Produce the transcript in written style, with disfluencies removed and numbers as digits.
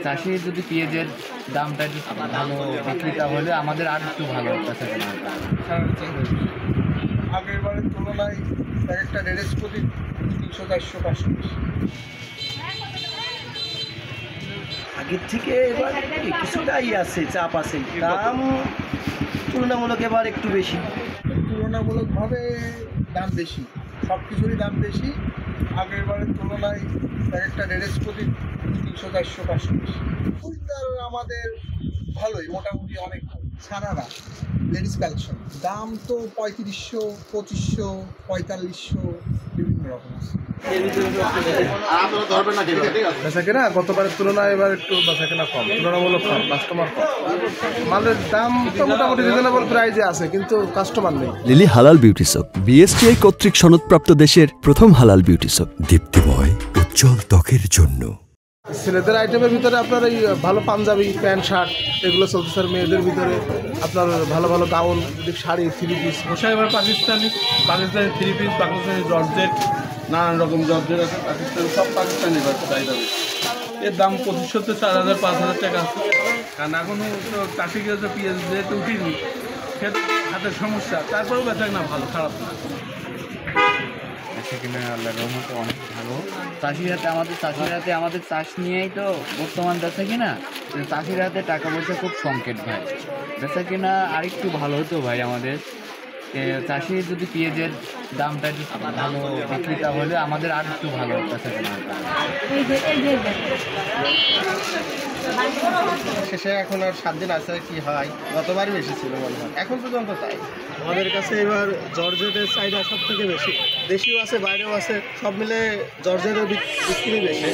চাষি যদি পেঁয়াজের দামটা একটু ভালো বিক্রিটা হলে আমাদের আর একটু ভালো হচ্ছে। আগের বারের তুলনায় এক একটা রেডেস প্রতি 300-400 বেশি। আগের থেকে এবার কিছুটাই আছে, চাপ আছে, দাম তুলনামূলক এবার একটু বেশি। তুলনামূলকভাবে দাম বেশি, সব কিছুরই দাম বেশি। আগের বারের তুলনায় এক একটা রেডেস প্রতি 300-400 বেশি। খরিদ্দার আমাদের ভালোই, মোটামুটি অনেক সারারা লেডিস কালেকশন দাম তো 3500, 2500, 4500 বিভিন্ন রকম আছে। বেচাকেনা গতবারের তুলনায় এবার একটু বেচাকেনা কম, তুলনামূলক কম, কাস্টমার কম। মালের দাম তো মোটামুটি রিজনেবল প্রাইসে আছে, কিন্তু কাস্টমার নেই। লিলি হালাল বিউটি সোপ, বিএসটিআই কর্তৃক সনদপ্রাপ্ত দেশের প্রথম হালাল বিউটি সোপ, দীপ্তিময় উজ্জ্বল ত্বকের জন্য। ছেলেদের আইটেমের ভিতরে আপনার এই ভালো পাঞ্জাবি, প্যান্ট, শার্ট এগুলো চলছে স্যার। মেয়েদের ভিতরে আপনার ভালো ভালো গাউন, শাড়ি, 3 পিস। পোশাক এবার পাকিস্তানি 3 পিস, পাকিস্তানি জর্জেট, নানান রকম জর্জেট আছে পাকিস্তানি, সব পাকিস্তানি চাহিদা বেশি। এর দাম 2500-4000-5000 টাকা আছে। কারণ এখনও তো চাষিকে তো পেঁয়াজ যেহেতু উঠিনি, সেহেতু হাতের সমস্যা, তারপরেও বেচা না ভালো, খারাপ না। কিনা আল্লাহর রহমতে অনেক ভালো। চাষির হাতে আমাদের চাষ নিয়েই তো বর্তমান বেচা কিনা। চাষির হাতে টাকা পয়সা খুব সংকট ভাই, বেচা কিনা আরেকটু ভালো হতো ভাই আমাদের। চাষি যদি পেঁয়াজের দামটা একটু ভালো বিক্রিটা হলে আমাদের আর একটু ভালো বেচা কিনা। শেষে এখন আর 7 দিন আছে, কি হয় গতবারই বেশি ছিল মনে হয়, এখন পর্যন্ত তাই। আমাদের কাছে এবার জর্জেটের চাহিদা সব থেকে বেশি, দেশিও আছে বাইরেও আছে, সব মিলে জর্জেটের বিক্রি বেশি।